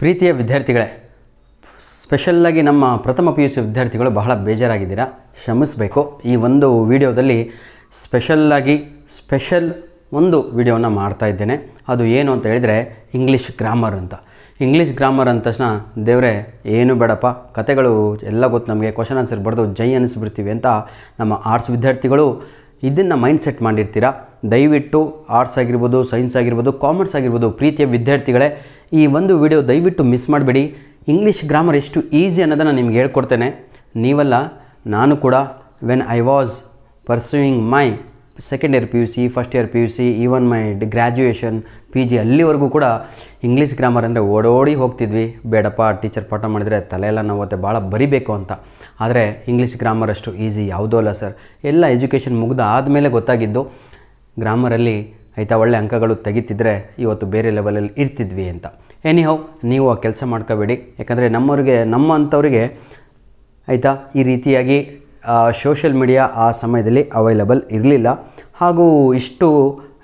ಪ್ರೀತಿಯ ವಿದ್ಯಾರ್ಥಿಗಳೇ, ಸ್ಪೆಷಲ್ಲಾಗಿ ನಮ್ಮ ಪ್ರಥಮ PUC ವಿದ್ಯಾರ್ಥಿಗಳು ಬಹಳ ಬೇಜಾರಾಗಿದ್ದೀರಾ, ಕ್ಷಮಿಸಬೇಕು. ಈ ಒಂದು ವಿಡಿಯೋದಲ್ಲಿ ಸ್ಪೆಷಲ್ ಒಂದು ವಿಡಿಯೋನ ಮಾಡ್ತಾ ಇದ್ದೇನೆ. ಅದು ಏನು ಅಂತ ಹೇಳಿದರೆ ಇಂಗ್ಲೀಷ್ ಗ್ರಾಮರ್ ಅಂತ. ಇಂಗ್ಲೀಷ್ ಗ್ರಾಮರ್ ಅಂದ ತಕ್ಷಣ ದೇವರೇ ಏನು ಬೇಡಪ್ಪ, ಕತೆಗಳು ಎಲ್ಲ ಗೊತ್ತು ನಮಗೆ, ಕ್ವಶನ್ ಆನ್ಸರ್ ಬರೆದು ಜೈ ಅನ್ನಿಸ್ಬಿಡ್ತೀವಿ ಅಂತ ನಮ್ಮ ಆರ್ಟ್ಸ್ ವಿದ್ಯಾರ್ಥಿಗಳು ಇದನ್ನು ಮೈಂಡ್ ಸೆಟ್ ಮಾಡಿರ್ತೀರ. ದಯವಿಟ್ಟು ಆರ್ಟ್ಸ್ ಆಗಿರ್ಬೋದು, ಸೈನ್ಸ್ ಆಗಿರ್ಬೋದು, ಕಾಮರ್ಸ್ ಆಗಿರ್ಬೋದು, ಪ್ರೀತಿಯ ವಿದ್ಯಾರ್ಥಿಗಳೇ, ಈ ಒಂದು ವಿಡಿಯೋ ದಯವಿಟ್ಟು ಮಿಸ್ ಮಾಡಬೇಡಿ. ಇಂಗ್ಲೀಷ್ ಗ್ರಾಮರ್ ಎಷ್ಟು ಈಸಿ ಅನ್ನೋದನ್ನು ನಿಮ್ಗೆ ಹೇಳ್ಕೊಡ್ತೇನೆ. ನೀವಲ್ಲ, ನಾನು ಕೂಡ when I was pursuing my second year PUC, first year PUC, even my graduation, PG, ಅಲ್ಲಿವರೆಗೂ ಕೂಡ ಇಂಗ್ಲೀಷ್ ಗ್ರಾಮರ್ ಅಂದರೆ ಓಡೋಡಿ ಹೋಗ್ತಿದ್ವಿ. ಬೇಡಪ್ಪ, ಟೀಚರ್ ಪಾಠ ಮಾಡಿದರೆ ತಲೆಯೆಲ್ಲ ನೋವುತ್ತೆ, ಭಾಳ ಬರಿಬೇಕು ಅಂತ. ಆದರೆ ಇಂಗ್ಲೀಷ್ ಗ್ರಾಮರ್ ಅಷ್ಟು ಈಸಿ ಯಾವುದೂ ಅಲ್ಲ ಸರ್. ಎಲ್ಲ ಎಜುಕೇಷನ್ ಮುಗಿದ ಆದಮೇಲೆ ಗೊತ್ತಾಗಿದ್ದು ಗ್ರಾಮರಲ್ಲಿ ಆಯಿತಾ ಒಳ್ಳೆ ಅಂಕಗಳು ತೆಗಿತಿದ್ರೆ ಇವತ್ತು ಬೇರೆ ಲೆವೆಲಲ್ಲಿ ಇರ್ತಿದ್ವಿ ಅಂತ. ಎನಿಹೌ, ನೀವು ಆ ಕೆಲಸ ಮಾಡ್ಕೋಬೇಡಿ. ಯಾಕಂದರೆ ನಮ್ಮ ಅಂಥವ್ರಿಗೆ ಆಯಿತಾ ಈ ರೀತಿಯಾಗಿ ಸೋಷಿಯಲ್ ಮೀಡಿಯಾ ಆ ಸಮಯದಲ್ಲಿ ಅವೈಲಬಲ್ ಇರಲಿಲ್ಲ, ಹಾಗೂ ಇಷ್ಟು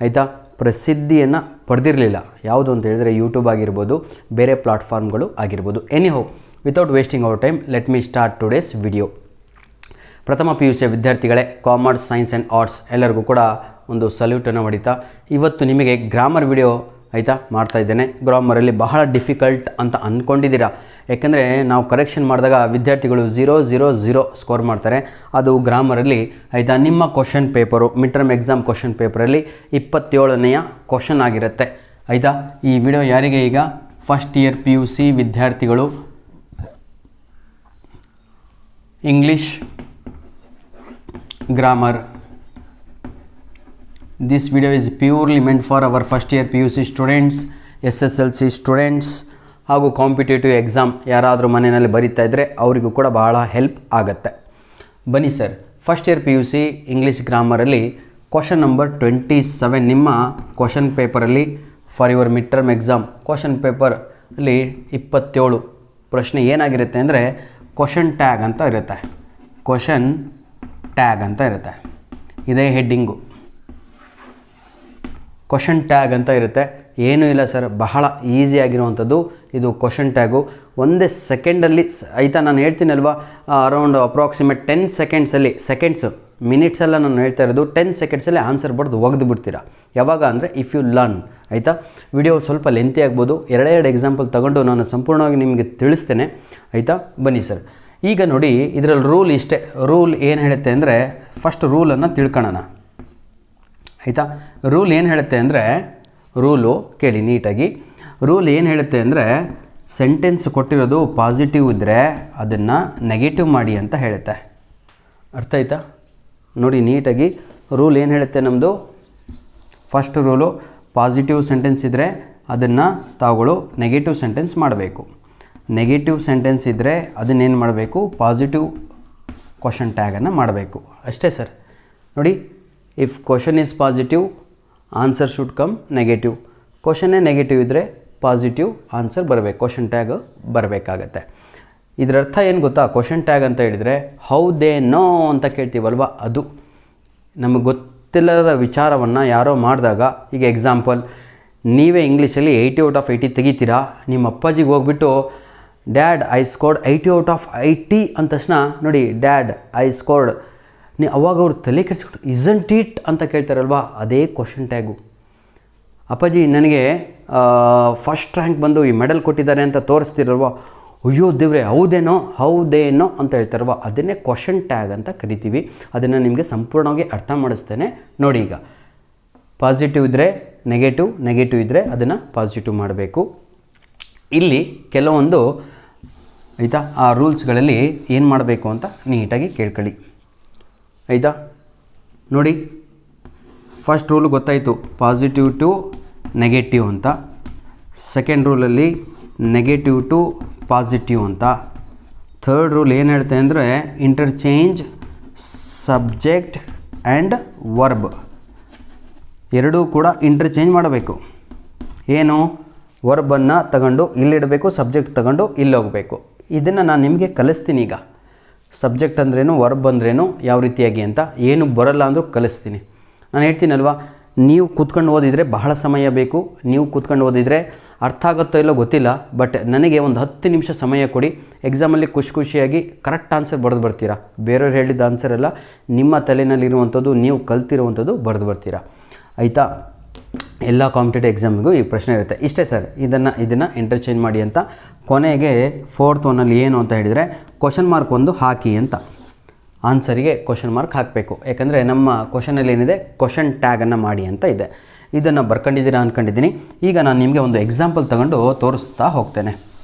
ಆಯಿತಾ ಪ್ರಸಿದ್ಧಿಯನ್ನು ಪಡೆದಿರಲಿಲ್ಲ. ಯಾವುದು ಅಂತ ಹೇಳಿದರೆ ಯೂಟ್ಯೂಬ್ ಆಗಿರ್ಬೋದು, ಬೇರೆ ಪ್ಲಾಟ್ಫಾರ್ಮ್ಗಳು ಆಗಿರ್ಬೋದು. Anyhow, without wasting our time, let me start today's video. ಪ್ರಥಮ PUC ವಿದ್ಯಾರ್ಥಿಗಳೇ, ಕಾಮರ್ಸ್, ಸೈನ್ಸ್ ಆ್ಯಂಡ್ ಆರ್ಟ್ಸ್ ಎಲ್ಲರಿಗೂ ಕೂಡ ಒಂದು ಸಲ್ಯೂಟನ್ನು ಹೊಡಿತಾ ಇವತ್ತು ನಿಮಗೆ ಗ್ರಾಮರ್ ವಿಡಿಯೋ ಆಯಿತಾ ಮಾಡ್ತಾ ಇದ್ದೇನೆ. ಗ್ರಾಮರಲ್ಲಿ ಬಹಳ ಡಿಫಿಕಲ್ಟ್ ಅಂತ ಅಂದ್ಕೊಂಡಿದ್ದೀರಾ. ಯಾಕೆಂದರೆ ನಾವು ಕರೆಕ್ಷನ್ ಮಾಡಿದಾಗ ವಿದ್ಯಾರ್ಥಿಗಳು 000 ಸ್ಕೋರ್ ಮಾಡ್ತಾರೆ. ಅದು ಗ್ರಾಮರಲ್ಲಿ ಆಯಿತಾ ನಿಮ್ಮ question paper, mid term exam question ಪೇಪರಲ್ಲಿ 27ನೇ ಕ್ವಶನ್ ಆಗಿರುತ್ತೆ. ಆಯಿತಾ, ಈ ವಿಡಿಯೋ ಯಾರಿಗೆ ಈಗ ಫಸ್ಟ್ ಇಯರ್ PUC ವಿದ್ಯಾರ್ಥಿಗಳು English grammar, this video is purely meant for our first year PUC students, SSLC students ಹಾಗೂ ಕಾಂಪಿಟೇಟಿವ್ ಎಕ್ಸಾಮ್ ಯಾರಾದರೂ ಮನೆಯಲ್ಲಿ ಬರೀತಾ ಇದ್ದರೆ ಅವರಿಗೂ ಕೂಡ ಬಹಳ ಹೆಲ್ಪ್ ಆಗುತ್ತೆ. ಬನ್ನಿ sir, first year PUC English ಗ್ರಾಮರಲ್ಲಿ ಕ್ವಶನ್ ನಂಬರ್ 27 ನಿಮ್ಮ ಕ್ವಶನ್ ಪೇಪರಲ್ಲಿ for your mid term exam question ಪೇಪರಲ್ಲಿ 27 ಪ್ರಶ್ನೆ ಏನಾಗಿರುತ್ತೆ ಅಂದರೆ ಕ್ವಶನ್ ಟ್ಯಾಗ್ ಅಂತ ಇರುತ್ತೆ. ಕ್ವಶನ್ ಟ್ಯಾಗ್ ಅಂತ ಇರುತ್ತೆ, ಇದೇ ಹೆಡ್ಡಿಂಗು. ಕ್ವಶನ್ ಟ್ಯಾಗ್ ಅಂತ ಇರುತ್ತೆ. ಏನೂ ಇಲ್ಲ ಸರ್, ಬಹಳ ಈಸಿಯಾಗಿರುವಂಥದ್ದು ಇದು ಕ್ವಶನ್ ಟ್ಯಾಗು. ಒಂದೇ ಸೆಕೆಂಡಲ್ಲಿ ಆಯಿತಾ, ನಾನು ಹೇಳ್ತೀನಲ್ವ, ಅರೌಂಡ್ ಅಪ್ರಾಕ್ಸಿಮೇಟ್ 10 ಸೆಕೆಂಡ್ಸ್, ಮಿನಿಟ್ಸ್ ಎಲ್ಲ ನಾನು ಹೇಳ್ತಾ ಇರೋದು 10 ಸೆಕೆಂಡ್ಸಲ್ಲಿ ಆನ್ಸರ್ ಬರೆದು ಒಗೆದು ಬಿಡ್ತೀರಾ. ಯಾವಾಗ ಅಂದರೆ ಇಫ್ ಯು ಲರ್ನ್. ಆಯಿತಾ, ವಿಡಿಯೋ ಸ್ವಲ್ಪ ಲೆಂತಿ ಆಗ್ಬೋದು, ಎರಡೆರಡು ಎಕ್ಸಾಂಪಲ್ ತಗೊಂಡು ನಾನು ಸಂಪೂರ್ಣವಾಗಿ ನಿಮಗೆ ತಿಳಿಸ್ತೇನೆ. ಆಯಿತಾ, ಬನ್ನಿ ಸರ್. ಈಗ ನೋಡಿ, ಇದರಲ್ಲಿ ರೂಲ್ ಇಷ್ಟೇ. ರೂಲ್ ಏನು ಹೇಳುತ್ತೆ ಅಂದರೆ, ಫಸ್ಟ್ ರೂಲನ್ನು ತಿಳ್ಕೊಳ್ಳೋಣ. ಆಯಿತಾ, ರೂಲ್ ಏನು ಹೇಳುತ್ತೆ ಅಂದರೆ, ರೂಲು ಕೇಳಿ ನೀಟಾಗಿ. ರೂಲ್ ಏನು ಹೇಳುತ್ತೆ ಅಂದರೆ, ಸೆಂಟೆನ್ಸ್ ಕೊಟ್ಟಿರೋದು ಪಾಸಿಟಿವ್ ಇದ್ದರೆ ಅದನ್ನು ನೆಗೆಟಿವ್ ಮಾಡಿ ಅಂತ ಹೇಳುತ್ತೆ. ಅರ್ಥ ಆಯ್ತಾ? ನೋಡಿ ನೀಟಾಗಿ ರೂಲ್ ಏನು ಹೇಳುತ್ತೆ ನಮ್ಮದು. ಫಸ್ಟ್ ರೂಲು, ಪಾಸಿಟಿವ್ ಸೆಂಟೆನ್ಸ್ ಇದ್ದರೆ ಅದನ್ನು ತಾವುಗಳು ನೆಗೆಟಿವ್ ಸೆಂಟೆನ್ಸ್ ಮಾಡಬೇಕು. ನೆಗೆಟಿವ್ ಸೆಂಟೆನ್ಸ್ ಇದ್ದರೆ ಅದನ್ನೇನು ಮಾಡಬೇಕು, ಪಾಸಿಟಿವ್ ಕ್ವಶನ್ ಟ್ಯಾಗನ್ನು ಮಾಡಬೇಕು. ಅಷ್ಟೇ ಸರ್. ನೋಡಿ, if question is positive, answer should come negative. ಕ್ವಶನ್ನೇ ನೆಗೆಟಿವ್ ಇದ್ದರೆ ಪಾಸಿಟಿವ್ ಆನ್ಸರ್ ಬರಬೇಕು, ಕ್ವಶನ್ ಟ್ಯಾಗ್ ಬರಬೇಕಾಗತ್ತೆ. ಇದರ ಅರ್ಥ ಏನು ಗೊತ್ತಾ? ಕ್ವಶನ್ ಟ್ಯಾಗ್ ಅಂತ ಹೇಳಿದರೆ ಹೌ ದೇ ನೋ ಅಂತ ಕೇಳ್ತೀವಲ್ವ, ಅದು ನಮಗೆ ಗೊತ್ತಿಲ್ಲದ ವಿಚಾರವನ್ನು ಯಾರೋ ಮಾಡಿದಾಗ, ಈಗ ಎಕ್ಸಾಂಪಲ್, ನೀವೇ ಇಂಗ್ಲೀಷಲ್ಲಿ 80 ಔಟ್ ಆಫ್ 80 ತೆಗಿತೀರಾ. ನಿಮ್ಮ ಅಪ್ಪಾಜಿಗೆ ಹೋಗ್ಬಿಟ್ಟು dad I scored 80 out of 80 ಅಂದ ತಕ್ಷಣ ನೋಡಿ, ಡ್ಯಾಡ್ ಐ ಸ್ಕೋರ್ಡ್, ಅವಾಗ ಅವ್ರು ತಲೆ ಕೆಡಿಸ್ಕೊಂಡು ಇಸಂಟ್ ಇಟ್ ಅಂತ ಕೇಳ್ತಾರಲ್ವ, ಅದೇ ಕ್ವಶನ್ ಟ್ಯಾಗು. ಅಪ್ಪಾಜಿ ನನಗೆ ಫಸ್ಟ್ ರ್ಯಾಂಕ್ ಬಂದು ಈ ಮೆಡಲ್ ಕೊಟ್ಟಿದ್ದಾರೆ ಅಂತ ತೋರಿಸ್ತಿರಲ್ವ, ಅಯ್ಯೋ ದೇವ್ರೆ ಹೌದೇನೋ ಅಂತ ಹೇಳ್ತಾರಲ್ವ, ಅದನ್ನೇ ಕ್ವಶನ್ ಟ್ಯಾಗ್ ಅಂತ ಕರಿತೀವಿ. ಅದನ್ನು ನಿಮಗೆ ಸಂಪೂರ್ಣವಾಗಿ ಅರ್ಥ ಮಾಡಿಸ್ತೇನೆ. ನೋಡಿ, ಈಗ ಪಾಸಿಟಿವ್ ಇದ್ದರೆ ನೆಗೆಟಿವ್ ಇದ್ದರೆ ಅದನ್ನು ಪಾಸಿಟಿವ್ ಮಾಡಬೇಕು. ಇಲ್ಲಿ ಕೆಲವೊಂದು ಆಯಿತಾ ಆ ರೂಲ್ಸ್ಗಳಲ್ಲಿ ಏನು ಮಾಡಬೇಕು ಅಂತ ನೀಟಾಗಿ ಕೇಳ್ಕೊಳ್ಳಿ. ಆಯಿತಾ, ನೋಡಿ, ಫಸ್ಟ್ ರೂಲ್ ಗೊತ್ತಾಯಿತು, ಪಾಸಿಟಿವ್ ಟು ನೆಗೆಟಿವ್ ಅಂತ. ಸೆಕೆಂಡ್ ರೂಲಲ್ಲಿ ನೆಗೆಟಿವ್ ಟು ಪಾಸಿಟಿವ್ ಅಂತ. ಥರ್ಡ್ ರೂಲ್ ಏನು ಹೇಳ್ತೆ ಅಂದರೆ ಇಂಟರ್ಚೇಂಜ್ ಸಬ್ಜೆಕ್ಟ್ ಆ್ಯಂಡ್ ವರ್ಬ್, ಎರಡೂ ಕೂಡ ಇಂಟರ್ಚೇಂಜ್ ಮಾಡಬೇಕು. ಏನು, ವರ್ಬನ್ನು ತಗೊಂಡು ಇಲ್ಲಿಡಬೇಕು, ಸಬ್ಜೆಕ್ಟ್ ತಗೊಂಡು ಇಲ್ಲಿ ಹೋಗಬೇಕು. ಇದನ್ನು ನಾನು ನಿಮಗೆ ಕಲಿಸ್ತೀನಿ. ಈಗ ಸಬ್ಜೆಕ್ಟ್ ಅಂದ್ರೇನು, ವರ್ಬ್ ಅಂದ್ರೇನು, ಯಾವ ರೀತಿಯಾಗಿ ಅಂತ, ಏನು ಬರಲ್ಲ ಅಂದರೂ ಕಲಿಸ್ತೀನಿ. ನಾನು ಹೇಳ್ತೀನಲ್ವ, ನೀವು ಕೂತ್ಕೊಂಡು ಓದಿದರೆ ಬಹಳ ಸಮಯ ಬೇಕು. ನೀವು ಕೂತ್ಕೊಂಡು ಓದಿದರೆ ಅರ್ಥ ಆಗುತ್ತೋ ಇಲ್ಲೋ ಗೊತ್ತಿಲ್ಲ, ಬಟ್ ನನಗೆ ಒಂದು 10 ನಿಮಿಷ ಸಮಯ ಕೊಡಿ, ಎಕ್ಸಾಮಲ್ಲಿ ಖುಷಿಯಾಗಿ ಕರೆಕ್ಟ್ ಆನ್ಸರ್ ಬರೆದು ಬರ್ತೀರಾ. ಬೇರೆಯವ್ರು ಹೇಳಿದ ಆನ್ಸರ್ ಎಲ್ಲ ನಿಮ್ಮ ತಲೆಯಲ್ಲಿರುವಂಥದ್ದು, ನೀವು ಕಲ್ತಿರುವಂಥದ್ದು ಬರೆದು ಬರ್ತೀರಾ. ಆಯಿತಾ? ಎಲ್ಲ ಕಾಂಪಿಟೇಟಿವ್ ಎಕ್ಸಾಮಿಗೂ ಈ ಪ್ರಶ್ನೆ ಇರುತ್ತೆ. ಇಷ್ಟೇ ಸರ್, ಇದನ್ನು ಇಂಟರ್ಚೇಂಜ್ ಮಾಡಿ ಅಂತ. ಕೊನೆಗೆ 4th ಒನ್ನಲ್ಲಿ ಏನು ಅಂತ ಹೇಳಿದರೆ ಕ್ವಶನ್ ಮಾರ್ಕ್ ಒಂದು ಹಾಕಿ ಅಂತ. ಆನ್ಸರಿಗೆ ಕ್ವಶನ್ ಮಾರ್ಕ್ ಹಾಕಬೇಕು, ಯಾಕಂದರೆ ನಮ್ಮ ಕ್ವಶನಲ್ಲಿ ಏನಿದೆ ಕ್ವಶನ್ ಟ್ಯಾಗನ್ನು ಮಾಡಿ ಅಂತ ಇದೆ. ಇದನ್ನು ಬರ್ಕೊಂಡಿದ್ದೀರಾ ಅಂದ್ಕೊಂಡಿದ್ದೀನಿ. ಈಗ ನಾನು ನಿಮಗೆ ಒಂದು ಎಕ್ಸಾಂಪಲ್ ತಗೊಂಡು ತೋರಿಸ್ತಾ ಹೋಗ್ತೇನೆ.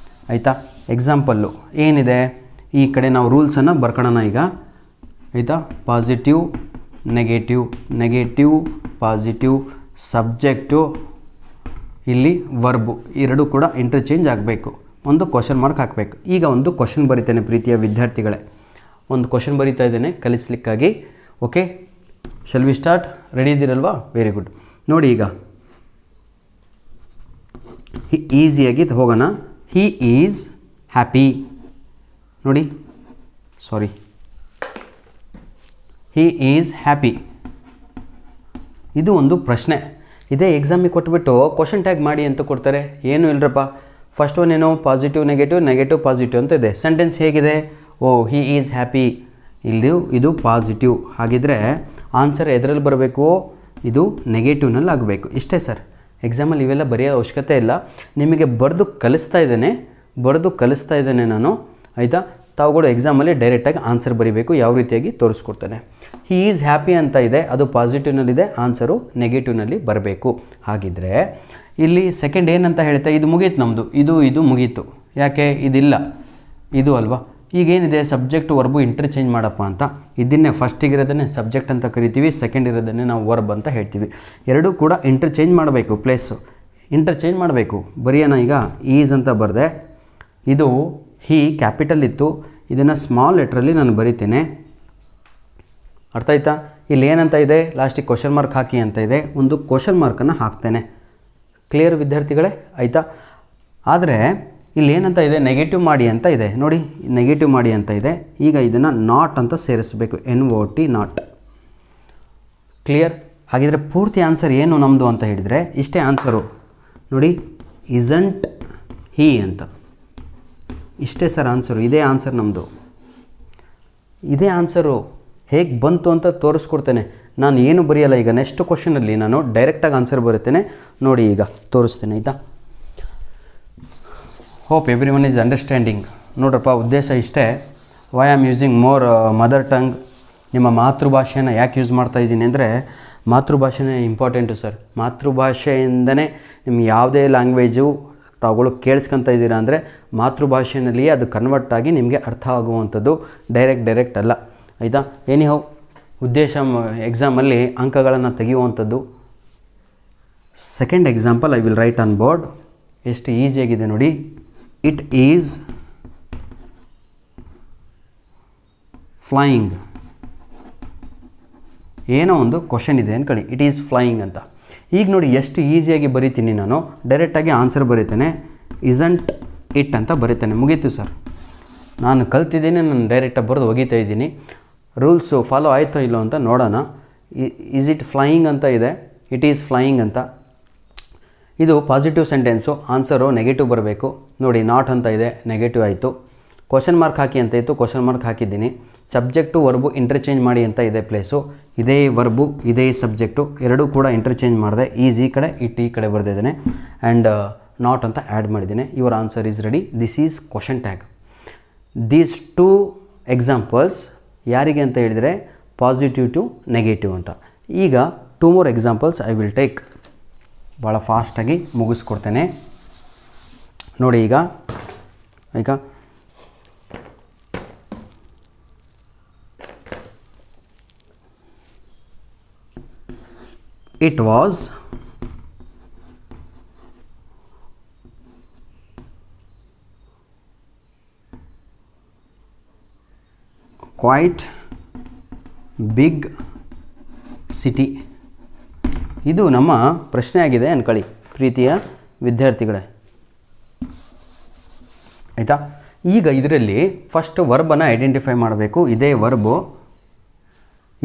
ಆಯಿತಾ? ಎಕ್ಸಾಂಪಲ್ಲು ಏನಿದೆ, ಈ ಕಡೆ ನಾವು ರೂಲ್ಸನ್ನು ಬರ್ಕೊಳ್ಳೋಣ ಈಗ. ಆಯಿತಾ? ಪಾಸಿಟಿವ್, ನೆಗೆಟಿವ್, ಪಾಸಿಟಿವ್, ಸಬ್ಜೆಕ್ಟು, ಇಲ್ಲಿ ವರ್ಬು, ಎರಡೂ ಕೂಡ ಇಂಟರ್ಚೇಂಜ್ ಆಗಬೇಕು. ಒಂದು ಕ್ವಶನ್ ಮಾರ್ಕ್ ಹಾಕಬೇಕು. ಈಗ ಒಂದು ಕ್ವಶನ್ ಬರಿತೇನೆ ಪ್ರೀತಿಯ ವಿದ್ಯಾರ್ಥಿಗಳೇ, ಒಂದು ಕ್ವಶನ್ ಬರಿತಾ ಇದ್ದೇನೆ ಕಲಿಸ್ಲಿಕ್ಕಾಗಿ. Okay, shall we start? Ready ಇದ್ದೀರಲ್ವಾ? Very good. ನೋಡಿ ಈಗ ಈಸಿಯಾಗಿ ಹೋಗೋಣ. He is happy. ನೋಡಿ, ಸಾರಿ, ಹಿ ಈಸ್ ಹ್ಯಾಪಿ. ಇದು ಒಂದು ಪ್ರಶ್ನೆ. ಇದೇ ಎಕ್ಸಾಮಿಗೆ ಕೊಟ್ಬಿಟ್ಟು ಕ್ವಶನ್ ಟ್ಯಾಗ್ ಮಾಡಿ ಅಂತ ಕೊಡ್ತಾರೆ. ಏನೂ ಇಲ್ಲರಪ್ಪ. ಫಸ್ಟ್ ಒನ್ ಏನು, ಪಾಸಿಟಿವ್ ನೆಗೆಟಿವ್ ಪಾಸಿಟಿವ್ ಅಂತ ಇದೆ. ಸೆಂಟೆನ್ಸ್ ಹೇಗಿದೆ? ಓ, ಹಿ ಈಸ್ ಹ್ಯಾಪಿ. ಇದು ಪಾಸಿಟಿವ್. ಹಾಗಿದ್ರೆ ಆನ್ಸರ್ ಎದರಲ್ಲಿ ಬರಬೇಕು? ಇದು ನೆಗೆಟಿವ್ನಲ್ಲಿ ಆಗಬೇಕು. ಇಷ್ಟೇ ಸರ್. ಎಕ್ಸಾಮಲ್ಲಿ ಇವೆಲ್ಲ ಬರೆಯೋ ಅವಶ್ಯಕತೆ ಇಲ್ಲ. ನಿಮಗೆ ಬರೆದು ಕಲಿಸ್ತಾ ಇದ್ದೇನೆ ನಾನು. ಆಯಿತಾ? ತಾವುಗಳು ಎಕ್ಸಾಮಲ್ಲಿ ಡೈರೆಕ್ಟಾಗಿ ಆನ್ಸರ್ ಬರೀಬೇಕು. ಯಾವ ರೀತಿಯಾಗಿ ತೋರಿಸ್ಕೊಡ್ತಾನೆ. ಹಿ ಈಸ್ ಹ್ಯಾಪಿ ಅಂತ ಇದೆ, ಅದು ಪಾಸಿಟಿವ್ನಲ್ಲಿದೆ, ಆನ್ಸರು ನೆಗೆಟಿವ್ನಲ್ಲಿ ಬರಬೇಕು. ಹಾಗಿದ್ರೆ ಇಲ್ಲಿ ಸೆಕೆಂಡ್ ಏನಂತ ಹೇಳ್ತಾ, ಇದು ಮುಗೀತು ನಮ್ಮದು, ಇದು ಮುಗೀತು. ಯಾಕೆ? ಇದಿಲ್ಲ, ಇದು ಅಲ್ವಾ. ಈಗೇನಿದೆ, ಸಬ್ಜೆಕ್ಟ್ ವರ್ಬು ಇಂಟರ್ಚೇಂಜ್ ಮಾಡಪ್ಪ ಅಂತ. ಇದನ್ನೇ ಫಸ್ಟಿಗಿರೋದನ್ನೇ ಸಬ್ಜೆಕ್ಟ್ ಅಂತ ಕರಿತೀವಿ, ಸೆಕೆಂಡ್ ಇರೋದನ್ನೇ ನಾವು ವರ್ಬ್ ಅಂತ ಹೇಳ್ತೀವಿ. ಎರಡೂ ಕೂಡ ಇಂಟರ್ಚೇಂಜ್ ಮಾಡಬೇಕು, ಪ್ಲೇಸು ಇಂಟರ್ಚೇಂಜ್ ಮಾಡಬೇಕು. ಬರೆಯೋಣ ಈಗ. ಈಸ್ ಅಂತ ಬರೆದೆ, ಇದು ಹಿ ಕ್ಯಾಪಿಟಲ್ ಇತ್ತು, ಇದನ್ನು ಸ್ಮಾಲ್ ಲೆಟ್ರಲ್ಲಿ ನಾನು ಬರಿತೇನೆ. ಅರ್ಥ ಆಯ್ತಾ? ಇಲ್ಲಿ ಏನಂತ ಇದೆ, ಲಾಸ್ಟಿಗೆ ಕ್ವಶನ್ ಮಾರ್ಕ್ ಹಾಕಿ ಅಂತ ಇದೆ. ಒಂದು ಕ್ವಶನ್ ಮಾರ್ಕನ್ನು ಹಾಕ್ತೇನೆ. ಕ್ಲಿಯರ್ ವಿದ್ಯಾರ್ಥಿಗಳೇ? ಆಯಿತಾ? ಆದರೆ ಇಲ್ಲಿ ಏನಂತ ಇದೆ, ನೆಗೆಟಿವ್ ಮಾಡಿ ಅಂತ ಇದೆ. ನೋಡಿ, ನೆಗೆಟಿವ್ ಮಾಡಿ ಅಂತ ಇದೆ. ಈಗ ಇದನ್ನು ನಾಟ್ ಅಂತ ಸೇರಿಸಬೇಕು, NOT, ನಾಟ್. ಕ್ಲಿಯರ್? ಹಾಗಿದ್ರೆ ಪೂರ್ತಿ ಆನ್ಸರ್ ಏನು ನಮ್ಮದು ಅಂತ ಹೇಳಿದರೆ ಇಷ್ಟೇ ಆನ್ಸರು. ನೋಡಿ, ಇಸಂಟ್ ಹಿ ಅಂತ. ಇಷ್ಟೇ ಸರ್ ಆನ್ಸರು. ಇದೇ ಆನ್ಸರ್ ನಮ್ಮದು. ಇದೇ ಆನ್ಸರು. ಹೇಗೆ ಬಂತು ಅಂತ ತೋರಿಸ್ಕೊಡ್ತೇನೆ. ನಾನು ಏನು ಬರೆಯಲ್ಲ. ಈಗ ನೆಕ್ಸ್ಟ್ ಕ್ವಶನಲ್ಲಿ ನಾನು ಡೈರೆಕ್ಟಾಗಿ ಆನ್ಸರ್ ಬರುತ್ತೇನೆ. ನೋಡಿ, ಈಗ ತೋರಿಸ್ತೇನೆ. ಆಯಿತಾ? Hope every one is understanding. ನೋಡ್ರಪ್ಪ, ಉದ್ದೇಶ ಇಷ್ಟೇ. Why am using more mother tongue. ನಿಮ್ಮ ಮಾತೃಭಾಷೆಯನ್ನು ಯಾಕೆ ಯೂಸ್ ಮಾಡ್ತಾ ಇದ್ದೀನಿ ಅಂದರೆ, ಮಾತೃಭಾಷೆನೇ ಇಂಪಾರ್ಟೆಂಟು ಸರ್. ಮಾತೃಭಾಷೆಯಿಂದನೇ ನಿಮ್ಗೆ ಯಾವುದೇ ಲ್ಯಾಂಗ್ವೇಜು ತಾವುಗಳು ಕೇಳಿಸ್ಕೊತಾ ಇದ್ದೀರಾ ಅಂದರೆ ಮಾತೃಭಾಷೆಯಲ್ಲಿಯೇ ಅದು ಕನ್ವರ್ಟ್ ಆಗಿ ನಿಮಗೆ ಅರ್ಥ ಆಗುವಂಥದ್ದು, ಡೈರೆಕ್ಟ್ ಅಲ್ಲ. ಆಯಿತಾ? ಎನಿಹೌ, ಉದ್ದೇಶ ಎಕ್ಸಾಮಲ್ಲಿ ಅಂಕಗಳನ್ನು ತೆಗೆಯುವಂಥದ್ದು. Second example I will write on board. ಎಷ್ಟು ಈಸಿಯಾಗಿದೆ ನೋಡಿ. It is flying. ಏನೋ ಒಂದು ಕ್ವಶನ್ ಇದೆ ಅಂದ್ಕೊಳ್ಳಿ, ಇಟ್ ಈಸ್ ಫ್ಲೈಯಿಂಗ್ ಅಂತ. ಈಗ ನೋಡಿ ಎಷ್ಟು ಈಸಿಯಾಗಿ ಬರಿತೀನಿ ನಾನು. ಡೈರೆಕ್ಟಾಗಿ ಆನ್ಸರ್ ಬರೀತೇನೆ. ಇಸಂಟ್ ಇಟ್ ಅಂತ ಬರೀತೇನೆ. ಮುಗೀತು ಸರ್. ನಾನು ಕಲ್ತಿದ್ದೀನಿ, ನಾನು ಡೈರೆಕ್ಟಾಗಿ ಬರೆದು ಒಗಿತಾ ಇದ್ದೀನಿ. ರೂಲ್ಸು ಫಾಲೋ ಆಯಿತೋ ಇಲ್ಲೋ ಅಂತ ನೋಡೋಣ. ಈಸ್ ಇಟ್ ಫ್ಲೈಯಿಂಗ್ ಅಂತ ಇದೆ, ಇಟ್ ಈಸ್ ಫ್ಲೈಯಿಂಗ್ ಅಂತ. ಇದು ಪಾಸಿಟಿವ್ ಸೆಂಟೆನ್ಸು, ಆನ್ಸರು ನೆಗೆಟಿವ್ ಬರಬೇಕು. ನೋಡಿ, ನಾಟ್ ಅಂತ ಇದೆ, ನೆಗೆಟಿವ್ ಆಯಿತು. ಕ್ವಶನ್ ಮಾರ್ಕ್ ಹಾಕಿ ಅಂತ ಇತ್ತು, ಕ್ವಶನ್ ಮಾರ್ಕ್ ಹಾಕಿದ್ದೀನಿ. ಸಬ್ಜೆಕ್ಟು ವರ್ಬು ಇಂಟರ್ಚೇಂಜ್ ಮಾಡಿ ಅಂತ ಇದೆ ಪ್ಲೇಸು. ಇದೇ ವರ್ಬು, ಇದೇ ಸಬ್ಜೆಕ್ಟು, ಎರಡೂ ಕೂಡ ಇಂಟರ್ಚೇಂಜ್ ಮಾಡಿದೆ. ಈಸ್ ಈ ಕಡೆ, ಇಟ್ ಈ ಕಡೆ ಬರೆದಿದ್ದೇನೆ. ಆ್ಯಂಡ್ ನಾಟ್ ಅಂತ ಆ್ಯಡ್ ಮಾಡಿದ್ದೇನೆ. Your answer is ready. This is question tag. These 2 examples ಯಾರಿಗೆ ಅಂತ ಹೇಳಿದರೆ ಪಾಸಿಟಿವ್ ಟು ನೆಗೆಟಿವ್ ಅಂತ. ಈಗ 2 more examples I will take. ಭಾಳ ಫಾಸ್ಟಾಗಿ ಮುಗಿಸ್ಕೊಡ್ತೇನೆ. ನೋಡಿ, ಈಗ it was quite big city. ಇದು ನಮ್ಮ ಪ್ರಶ್ನೆ ಆಗಿದೆ ಅಂದ್ಕೊಳ್ಳಿ ಪ್ರೀತಿಯ ವಿದ್ಯಾರ್ಥಿಗಳೇ. ಆಯಿತಾ? ಈಗ ಇದರಲ್ಲಿ ಫಸ್ಟ್ ವರ್ಬನ್ನು ಐಡೆಂಟಿಫೈ ಮಾಡಬೇಕು. ಇದೇ ವರ್ಬು,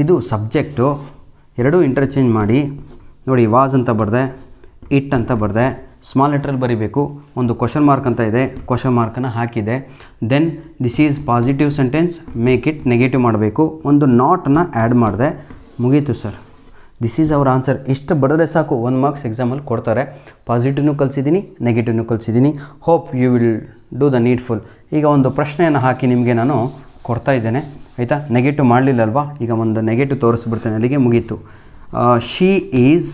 ಇದು ಸಬ್ಜೆಕ್ಟು, ಎರಡೂ ಇಂಟರ್ಚೇಂಜ್ ಮಾಡಿ. ನೋಡಿ, ವಾಸ್ ಅಂತ ಬರೆದೆ, ಇಟ್ ಅಂತ ಬರೆದೆ. ಸ್ಮಾಲ್ ಲೆಟ್ರಲ್ಲಿ ಬರೀಬೇಕು. ಒಂದು ಕ್ವಶನ್ ಮಾರ್ಕ್ ಅಂತ ಇದೆ, ಕ್ವಶನ್ ಮಾರ್ಕನ್ನು ಹಾಕಿದೆ. Then this is positive sentence, make it negative ಮಾಡಬೇಕು. ಒಂದು ನಾಟನ್ನು ಆ್ಯಡ್ ಮಾಡಿದೆ, ಮುಗೀತು sir. This is our answer. ಇಷ್ಟು ಬರೆದ್ರೆ ಸಾಕು, 1 ಮಾರ್ಕ್ಸ್ ಎಕ್ಸಾಮಲ್ಲಿ ಕೊಡ್ತಾರೆ. ಪಾಸಿಟಿವ್ನೂ ಕಲಿಸಿದ್ದೀನಿ, ನೆಗೆಟಿವ್ನೂ ಕಲಿಸಿದ್ದೀನಿ. Hope you will do the needful. ಈಗ ಒಂದು ಪ್ರಶ್ನೆಯನ್ನು ಹಾಕಿ ನಿಮಗೆ ನಾನು ಕೊಡ್ತಾ ಇದ್ದೇನೆ, ಆಯಿತಾ? ನೆಗೆಟಿವ್ ಮಾಡಲಿಲ್ಲಲ್ವಾ, ಈಗ ಒಂದು ನೆಗೆಟಿವ್ ತೋರಿಸ್ಬಿಡ್ತೇನೆ, ಅಲ್ಲಿಗೆ ಮುಗೀತು. She is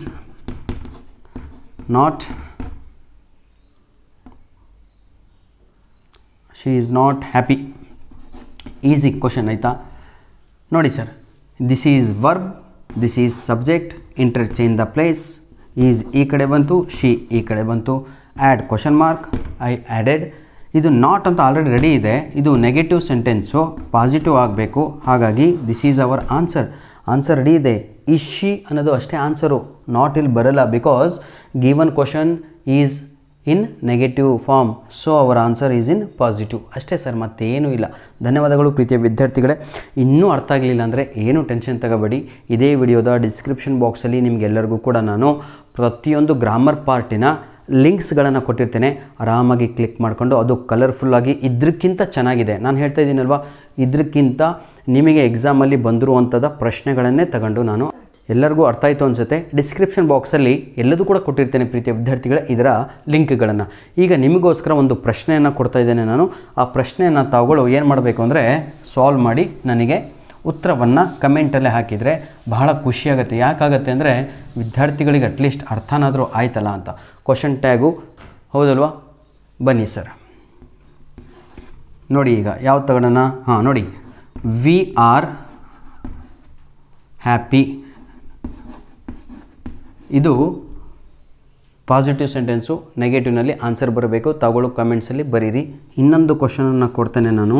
not happy. Easy question, ಆಯಿತಾ? ನೋಡಿ sir, this is verb, this is subject, interchange the place. Is ಈ ಕಡೆ ಬಂತು, ಶಿ ಈ ಕಡೆ ಬಂತು. Add question mark, I added. ಇದು ನಾಟ್ ಅಂತ ಆಲ್ರೆಡಿ ರೆಡಿ ಇದೆ, ಇದು ನೆಗೆಟಿವ್ ಸೆಂಟೆನ್ಸು, ಪಾಸಿಟಿವ್ ಆಗಬೇಕು. ಹಾಗಾಗಿ this is our answer. Answer ready ಇದೆ. ಈಸ್ ಶಿ ಅನ್ನೋದು ಅಷ್ಟೇ ಆನ್ಸರು, ನಾಟ್ ಇಲ್ಲಿ ಬರಲ್ಲ, because given question is in negative form. So our answer is in positive. ಅಷ್ಟೇ ಸರ್, ಮತ್ತೇನೂ ಇಲ್ಲ. ಧನ್ಯವಾದಗಳು ಪ್ರೀತಿಯ ವಿದ್ಯಾರ್ಥಿಗಳೇ. ಇನ್ನೂ ಅರ್ಥ ಆಗಲಿಲ್ಲ ಅಂದರೆ ಏನೂ ಟೆನ್ಷನ್ ತಗೋಬೇಡಿ. ಇದೇ ವಿಡಿಯೋದ ಡಿಸ್ಕ್ರಿಪ್ಷನ್ ಬಾಕ್ಸಲ್ಲಿ ನಿಮಗೆಲ್ಲರಿಗೂ ಕೂಡ ನಾನು ಪ್ರತಿಯೊಂದು ಗ್ರಾಮರ್ ಪಾರ್ಟಿನ ಲಿಂಕ್ಸ್ಗಳನ್ನು ಕೊಟ್ಟಿರ್ತೇನೆ. ಆರಾಮಾಗಿ ಕ್ಲಿಕ್ ಮಾಡಿಕೊಂಡು, ಅದು ಕಲರ್ಫುಲ್ಲಾಗಿ ಇದಕ್ಕಿಂತ ಚೆನ್ನಾಗಿದೆ. ನಾನು ಹೇಳ್ತಾ ಇದ್ದೀನಲ್ವ, ಇದಕ್ಕಿಂತ ನಿಮಗೆ ಎಕ್ಸಾಮಲ್ಲಿ ಬಂದಿರುವಂಥದ್ದು ಪ್ರಶ್ನೆಗಳನ್ನೇ ತಗೊಂಡು ನಾನು ಎಲ್ಲರಿಗೂ ಅರ್ಥ ಆಯಿತು ಅನಿಸುತ್ತೆ. ಡಿಸ್ಕ್ರಿಪ್ಷನ್ ಬಾಕ್ಸಲ್ಲಿ ಎಲ್ಲದೂ ಕೂಡ ಕೊಟ್ಟಿರ್ತೇನೆ ಪ್ರೀತಿಯ ವಿದ್ಯಾರ್ಥಿಗಳ ಇದರ ಲಿಂಕ್ಗಳನ್ನು. ಈಗ ನಿಮಗೋಸ್ಕರ ಒಂದು ಪ್ರಶ್ನೆಯನ್ನು ಕೊಡ್ತಾ ಇದ್ದೇನೆ ನಾನು. ಆ ಪ್ರಶ್ನೆಯನ್ನು ತಾವುಗಳು ಏನು ಮಾಡಬೇಕು ಅಂದರೆ ಸಾಲ್ವ್ ಮಾಡಿ ನನಗೆ ಉತ್ತರವನ್ನು ಕಮೆಂಟಲ್ಲೇ ಹಾಕಿದರೆ ಬಹಳ ಖುಷಿಯಾಗುತ್ತೆ. ಯಾಕಾಗುತ್ತೆ ಅಂದರೆ ವಿದ್ಯಾರ್ಥಿಗಳಿಗೆ ಅಟ್ಲೀಸ್ಟ್ ಅರ್ಥನಾದರೂ ಆಯ್ತಲ್ಲ ಅಂತ. ಕ್ವಶನ್ ಟ್ಯಾಗು ಹೌದಲ್ವಾ? ಬನ್ನಿ ಸರ್, ನೋಡಿ ಈಗ ಯಾವ್ದು ತಗೊಳ್ಳೋಣ. ಹಾಂ ನೋಡಿ, ವಿ ಆರ್ ಹ್ಯಾಪಿ, ಇದು ಪಾಸಿಟಿವ್ ಸೆಂಟೆನ್ಸು, ನೆಗೆಟಿವ್ನಲ್ಲಿ ಆನ್ಸರ್ ಬರಬೇಕು. ತಾವುಗಳು ಕಮೆಂಟ್ಸಲ್ಲಿ ಬರೀರಿ. ಇನ್ನೊಂದು ಕ್ವಶನನ್ನು ಕೊಡ್ತೇನೆ ನಾನು.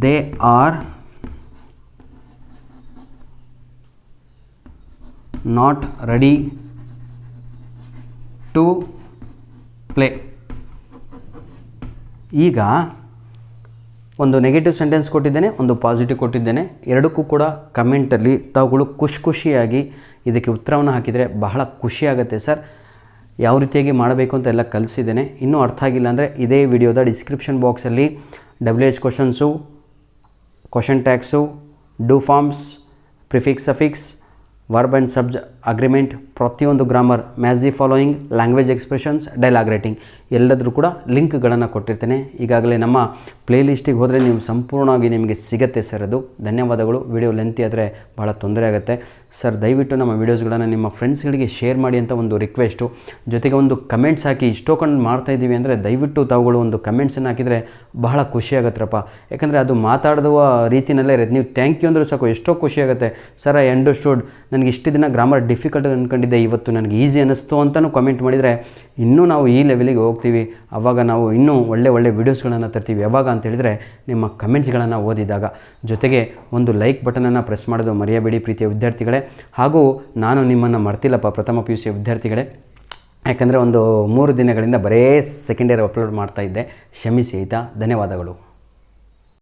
They are not ready to play. ಈಗ ಒಂದು ನೆಗೆಟಿವ್ ಸೆಂಟೆನ್ಸ್ ಕೊಟ್ಟಿದ್ದೇನೆ, ಒಂದು ಪಾಸಿಟಿವ್ ಕೊಟ್ಟಿದ್ದೇನೆ. ಎರಡಕ್ಕೂ ಕೂಡ ಕಮೆಂಟಲ್ಲಿ ತಾವುಗಳು ಖುಷಿಯಾಗಿ ಇದಕ್ಕೆ ಉತ್ತರವನ್ನು ಹಾಕಿದರೆ ಬಹಳ ಖುಷಿಯಾಗುತ್ತೆ ಸರ್. ಯಾವ ರೀತಿಯಾಗಿ ಮಾಡಬೇಕು ಅಂತ ಎಲ್ಲ ಕಲಿಸಿದ್ದೇನೆ. ಇನ್ನೂ ಅರ್ಥ ಆಗಿಲ್ಲ ಅಂದರೆ ಇದೇ ವಿಡಿಯೋದ ಡಿಸ್ಕ್ರಿಪ್ಷನ್ ಬಾಕ್ಸಲ್ಲಿ WH questions, question tags, do forms, prefix suffix, verb and agreement, ಪ್ರತಿಯೊಂದು grammar, match the following, language expressions, dialogue writing ಎಲ್ಲದರೂ ಕೂಡ ಲಿಂಕ್ಗಳನ್ನು ಕೊಟ್ಟಿರ್ತೇನೆ. ಈಗಾಗಲೇ ನಮ್ಮ ಪ್ಲೇಲಿಸ್ಟಿಗೆ ಹೋದರೆ ನೀವು ಸಂಪೂರ್ಣವಾಗಿ ನಿಮಗೆ ಸಿಗುತ್ತೆ ಸರ್ ಅದು. ಧನ್ಯವಾದಗಳು. ವಿಡಿಯೋ ಲೆಂತಿ ಆದರೆ ಭಾಳ ತೊಂದರೆ ಆಗುತ್ತೆ ಸರ್. ದಯವಿಟ್ಟು ನಮ್ಮ ವೀಡಿಯೋಸ್ಗಳನ್ನು ನಿಮ್ಮ ಫ್ರೆಂಡ್ಸ್ಗಳಿಗೆ ಶೇರ್ ಮಾಡಿ ಅಂತ ಒಂದು ರಿಕ್ವೆಸ್ಟು. ಜೊತೆಗೆ ಒಂದು ಕಮೆಂಟ್ಸ್ ಹಾಕಿ. ಇಷ್ಟೊಂದು ಮಾಡ್ತಾಯಿದ್ದೀವಿ ಅಂದರೆ ದಯವಿಟ್ಟು ತಾವುಗಳು ಒಂದು ಕಮೆಂಟ್ಸನ್ನು ಹಾಕಿದರೆ ಬಹಳ ಖುಷಿಯಾಗತ್ತರಪ್ಪ. ಯಾಕಂದರೆ ಅದು ಮಾತಾಡುವ ರೀತಿಯಲ್ಲೇ ಇರುತ್ತೆ. ನೀವು ಥ್ಯಾಂಕ್ ಯು ಅಂದರೂ ಸಾಕು, ಎಷ್ಟೋ ಖುಷಿಯಾಗುತ್ತೆ. ಸರ್ ಐ ಅಂಡರ್ಸ್ಟುಡ್, ನನಗೆ ಇಷ್ಟು ದಿನ ಗ್ರಾಮರ್ ಡಿಫಿಕಲ್ಟ್ ಅಂದ್ಕೊಂಡಿದ್ದೆ, ಇವತ್ತು ನನಗೆ ಈಸಿ ಅನ್ನಿಸ್ತು ಅಂತಲೂ ಕಮೆಂಟ್ ಮಾಡಿದರೆ ಇನ್ನೂ ನಾವು ಈ ಲೆವೆಲಿಗೆ ಹೋಗ್ತೀವಿ. ಆವಾಗ ನಾವು ಇನ್ನೂ ಒಳ್ಳೆ ವೀಡಿಯೋಸ್ಗಳನ್ನು ತರ್ತೀವಿ. ಯಾವಾಗ ಅಂತೇಳಿದರೆ ನಿಮ್ಮ ಕಮೆಂಟ್ಸ್ಗಳನ್ನು ಓದಿದಾಗ. ಜೊತೆಗೆ ಒಂದು ಲೈಕ್ ಬಟನನ್ನು ಪ್ರೆಸ್ ಮಾಡೋದು ಮರೆಯಬೇಡಿ ಪ್ರೀತಿಯ ವಿದ್ಯಾರ್ಥಿಗಳೇ. ಹಾಗೂ ನಾನು ನಿಮ್ಮನ್ನು ಮರ್ತಿಲ್ಲಪ್ಪ ಪ್ರಥಮ PUC ವಿದ್ಯಾರ್ಥಿಗಳೇ. ಯಾಕಂದರೆ ಒಂದು 3 ದಿನಗಳಿಂದ ಬರೇ ಸೆಕೆಂಡ್ ಇಯರ್ ಅಪ್ಲೋಡ್ ಮಾಡ್ತಾಯಿದ್ದೆ, ಕ್ಷಮಿಸಿ ಆಯಿತಾ? ಧನ್ಯವಾದಗಳು.